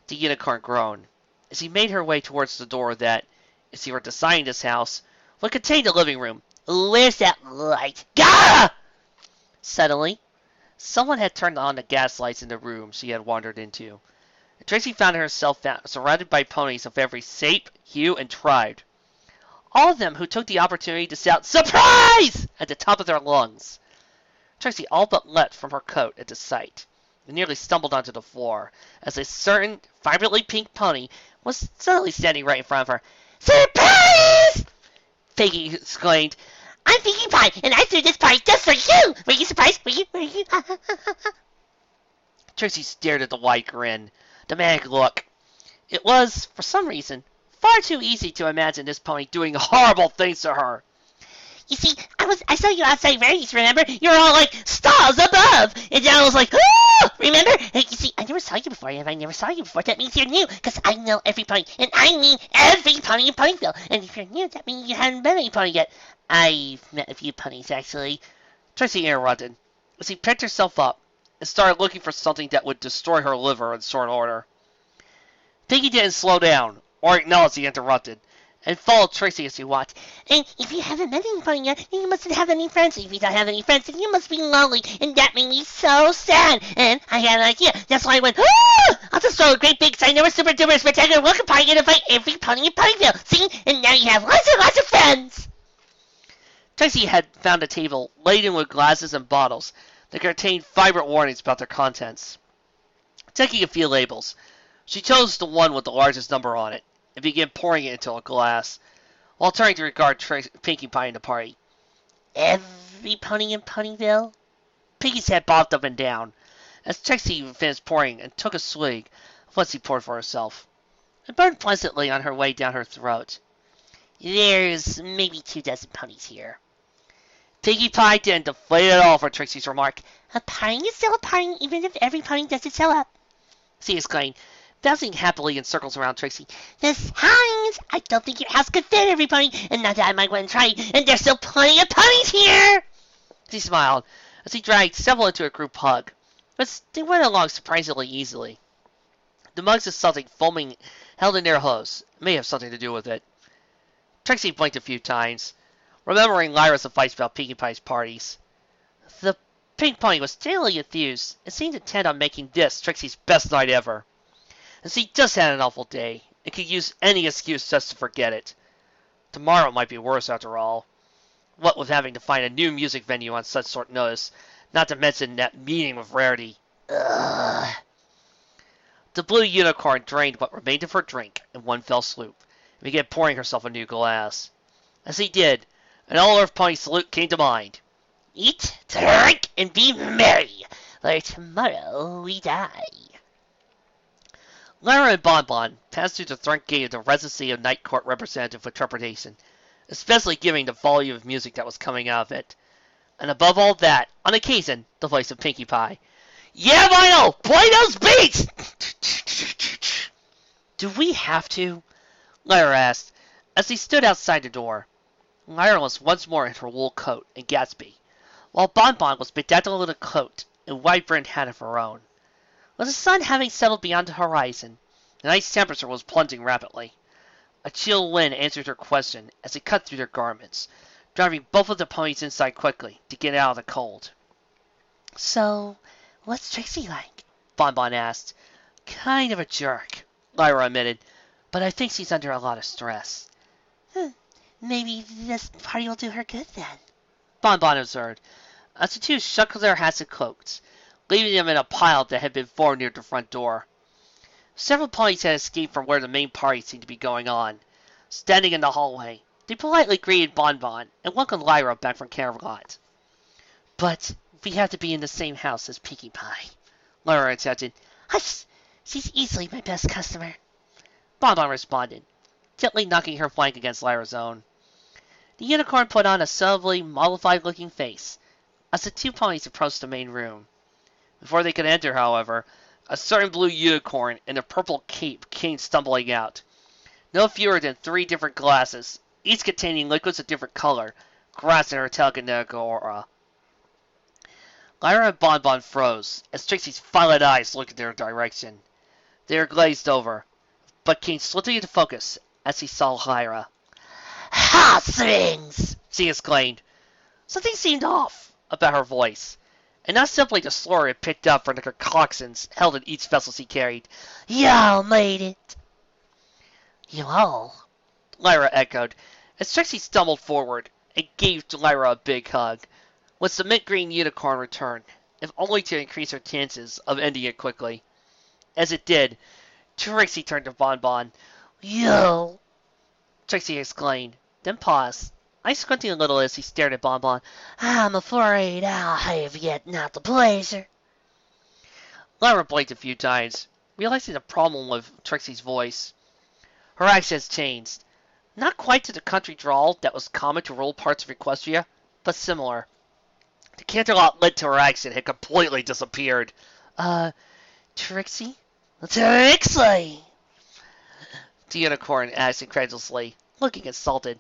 The unicorn groaned as she made her way towards the door that, if she were designing this house, would contain the living room. "Where's that light? Gah!" Suddenly, someone had turned on the gas lights in the room she had wandered into, and Trixie found herself surrounded by ponies of every shape, hue, and tribe, all of them who took the opportunity to shout "Surprise!" at the top of their lungs. Trixie all but leapt from her coat at the sight, and nearly stumbled onto the floor, as a certain vibrantly pink pony was suddenly standing right in front of her. "Surprise!" Piggy exclaimed. "I'm Pinkie Pie, and I threw this party just for you! Were you surprised? Were you? Trixie stared at the wide grin, the manic look. It was, for some reason, far too easy to imagine this pony doing horrible things to her. "You see, I saw you outside Rarity's, remember? You were all like, 'Stars above!' And then I was like, 'Ah!' Remember? You see, I never saw you before, and if I never saw you before, that means you're new, because I know every pony, and I mean every pony in Ponyville. And if you're new, that means you haven't met any pony yet. I've met a few ponies, actually." Trixie interrupted, as she picked herself up and started looking for something that would destroy her liver in short order. Piggy didn't slow down, or acknowledge the interrupted, and followed Trixie as she walked. "And if you haven't met any pony yet, then you mustn't have any friends. If you don't have any friends, then you must be lonely, and that made me so sad. And I had an idea. That's why I went, 'Ah! I'll just throw a great big sign over super duper spectacular welcome party and invite every pony in Ponyville. See? And now you have lots and lots of friends.'" Trixie had found a table laden with glasses and bottles that contained vibrant warnings about their contents. Taking a few labels, she chose the one with the largest number on it, and began pouring it into a glass, while turning to regard Pinkie Pie in the party. "Every pony in Ponyville?" Piggy's head bobbed up and down, as Trixie finished pouring and took a swig of what she poured for herself. It burned pleasantly on her way down her throat. "There's maybe 24 ponies here." Pinkie Pie didn't deflate at all for Trixie's remark. "A pony is still a pony, even if every pony doesn't show up," she exclaimed, bouncing happily in circles around Trixie. "Besides, I don't think your house could fit every pony, and not that I might want to try, and there's still plenty of ponies here!" She smiled as he dragged several into a group hug, but they went along surprisingly easily. The mugs of something foaming held in their hose may have something to do with it. Trixie blinked a few times, remembering Lyra's advice about Pinkie Pie's parties. The pink pony was genuinely enthused and seemed intent on making this Trixie's best night ever. And she just had an awful day, and could use any excuse just to forget it. Tomorrow might be worse, after all. What with having to find a new music venue on such short notice, not to mention that meeting with Rarity. Ugh. The blue unicorn drained what remained of her drink in one fell swoop, and began pouring herself a new glass. As he did, an all-earth pony salute came to mind. "Eat, drink, and be merry, for tomorrow we die." Lyra and Bonbon passed through the front gate of the Residency of Night Court Representative with trepidation, especially given the volume of music that was coming out of it. And above all that, on occasion, the voice of Pinkie Pie. "Yeah, Vinyl! Play those beats!" "Do we have to?" Lyra asked, as he stood outside the door. Lyra was once more in her wool coat and Gatsby, while Bonbon was bedazzled in a coat and wide-brimmed hat of her own. with the sun having settled beyond the horizon. The night's temperature was plunging rapidly. A chill wind answered her question as it cut through their garments, driving both of the ponies inside quickly to get out of the cold. So, what's Trixie like? Bonbon asked. Kind of a jerk, Lyra admitted, but I think she's under a lot of stress. Maybe this party will do her good then. Bonbon observed, as the two shook their hats and cloaks, leaving them in a pile that had been formed near the front door. Several ponies had escaped from where the main party seemed to be going on. Standing in the hallway, they politely greeted Bonbon and welcomed Lyra back from Camelot. But we have to be in the same house as Pinkie Pie, Lyra interjected. Hush! She's easily my best customer. Bonbon responded, gently knocking her flank against Lyra's own. The unicorn put on a subtly mollified-looking face as the two ponies approached the main room. Before they could enter, however, a certain blue unicorn in a purple cape came stumbling out. No fewer than 3 different glasses, each containing liquids of different color, grasped in her telekinetic aura. Lyra and Bonbon froze as Trixie's violet eyes looked in their direction. They were glazed over, but came swiftly into focus as he saw Lyra. Heartstrings! She exclaimed. Something seemed off about her voice, and not simply the slur it picked up from the concoctions held in each vessel she carried. Y'all made it. You all? Lyra echoed, as Trixie stumbled forward and gave Lyra a big hug, which the mint-green unicorn returned, if only to increase her chances of ending it quickly. As it did, Trixie turned to Bonbon. Yo! Trixie exclaimed, then paused, eyes squinting a little as he stared at Bonbon. I'm afraid I'll have yet not the pleasure. Lyra blinked a few times, realizing the problem with Trixie's voice. Her accent changed, not quite to the country drawl that was common to rural parts of Equestria, but similar. The canterlot led to her accent had completely disappeared. Trixie? Trixie! The unicorn asked incredulously, looking insulted.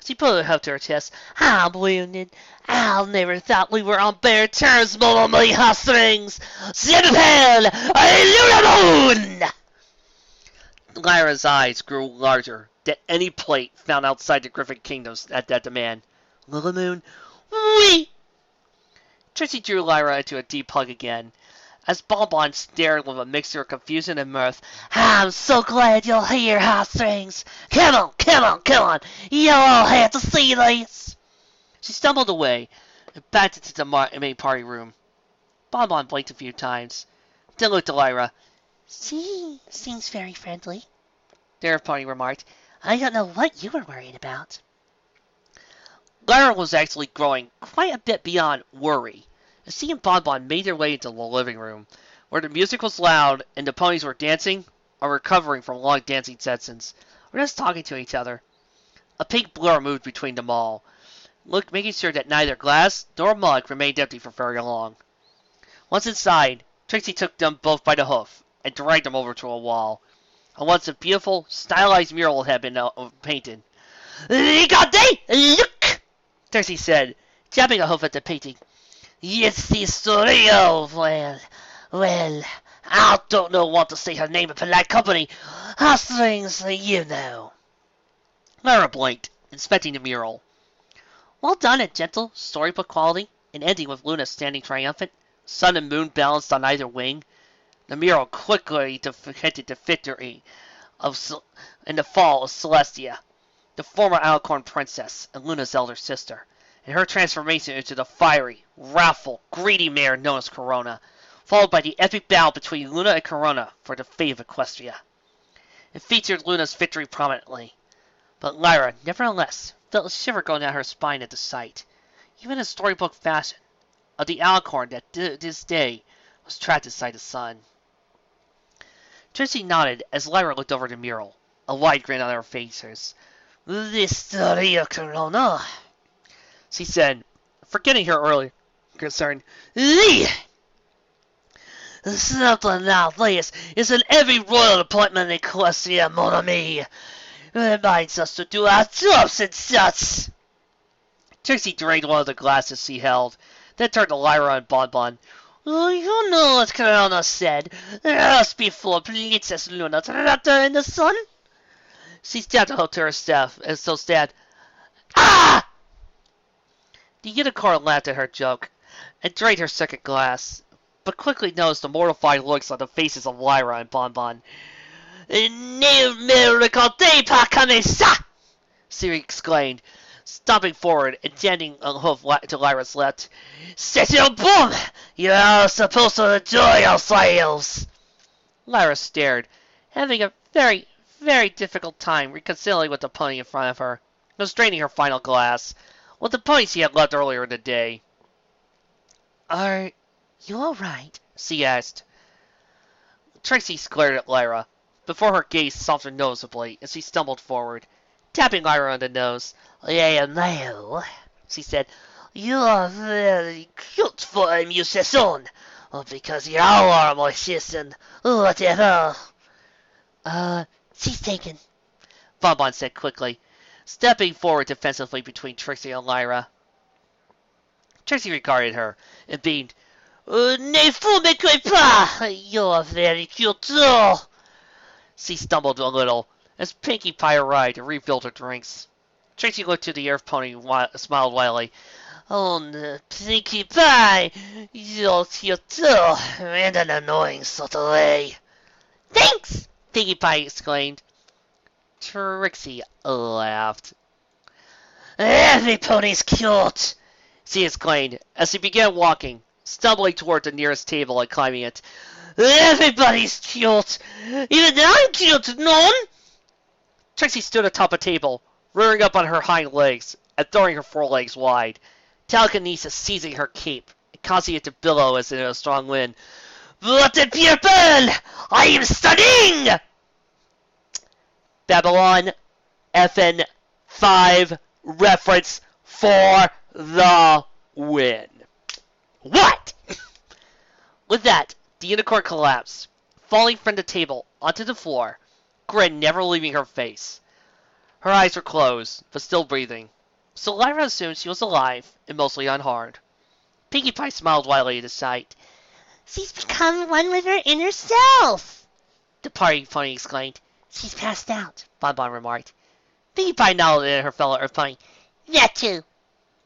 She put her hip to her chest. I'm wounded. I never thought we were on better terms, mon ami heartstrings. S'appelle Lunaverse! Lyra's eyes grew larger than any plate found outside the Griffin Kingdoms at that demand. Lulamoon, oui! Trixie drew Lyra into a deep hug again, as Bonbon stared with a mixture of confusion and mirth. I'm so glad you're here, heartstrings. Come on, come on, come on. You all have to see this. She stumbled away and backed into the main party room. Bonbon blinked a few times, then looked at Lyra. She seems very friendly, Their pony remarked. I don't know what you were worried about. Lyra was actually growing quite a bit beyond worry, as she and Bonbon made their way into the living room, where the music was loud and the ponies were dancing or recovering from long dancing sessions, or just talking to each other. A pink blur moved between them all, making sure that neither glass nor mug remained empty for very long. Once inside, Trixie took them both by the hoof and dragged them over to a wall, on which a beautiful, stylized mural had been painted. Regardez! Look! Trixie said, jabbing a hoof at the painting. It's the story of, well, I don't know what to say her name in polite company. Heartstrings, you know. Lyra blinked, inspecting the mural. Well done at gentle, storybook quality, and ending with Luna standing triumphant, sun and moon balanced on either wing. The mural quickly depicted the victory in the fall of Celestia, the former alicorn princess and Luna's elder sister, and her transformation into the fiery, wrathful, greedy mare known as Corona, followed by the epic battle between Luna and Corona for the fate of Equestria. It featured Luna's victory prominently, but Lyra, nevertheless, felt a shiver go down her spine at the sight, even in storybook fashion, of the alicorn that this day was trapped inside the sun. Trixie nodded as Lyra looked over the mural, a wide grin on her face. The story of Corona, she said, forgetting her earlier concern. Something like this is in every royal appointment in Equestria, mon ami. It reminds us to do our jobs and such. Trixie drained one of the glasses she held, then turned to Lyra and Bonbon. Oh, you know what Corona said. Just before Princess Luna trapped her in the sun. She stabbed a hole to her staff, and so stabbed. Ah! The unicorn laughed at her joke, and drained her second glass, but quickly noticed the mortified looks on the faces of Lyra and Bonbon. Ne me recordez pas comme ça! Siri exclaimed, stomping forward and standing a hoof to Lyra's left. C'est une bombe! You're supposed to enjoy yourselves! Lyra stared, having a very, very difficult time reconciling with the pony in front of her, and straining her final glass, with the pony she had left earlier in the day. Are you alright? She asked. Trixie glared at Lyra, before her gaze softened noticeably as she stumbled forward, tapping Lyra on the nose. Yeah, no, she said. You are very cute for a musician. Because you are a musician. Whatever. She's taken. Bonbon said quickly, stepping forward defensively between Trixie and Lyra. Trixie regarded her and beamed. Ne vous m'écoutez pas! You're very cute too. She stumbled a little as Pinkie Pie arrived and refilled her drinks. Trixie looked to the earth pony and smiled wildly. Oh, Pinkie Pie, you're cute too, and an annoying sort of way. Thanks! Pinkie Pie exclaimed. Trixie laughed. Every pony's cute, she exclaimed as she began walking, stumbling toward the nearest table and climbing it. Everybody's cute. Even I'm cute, non? Trixie stood atop a table, rearing up on her hind legs and throwing her forelegs wide, telekinesis seizing her cape and causing it to billow as in a strong wind. What a people! I am stunning! Babylon FN 5 reference for the win. What? With that, the unicorn collapsed, falling from the table onto the floor, grin never leaving her face. Her eyes were closed, but still breathing, so Lyra assumed she was alive and mostly unharmed. Pinkie Pie smiled widely at the sight. She's become one with her inner self! The party pony exclaimed. She's passed out, Bonbon remarked. Pinkie Pie nodded at her fellow Earth pony. That too.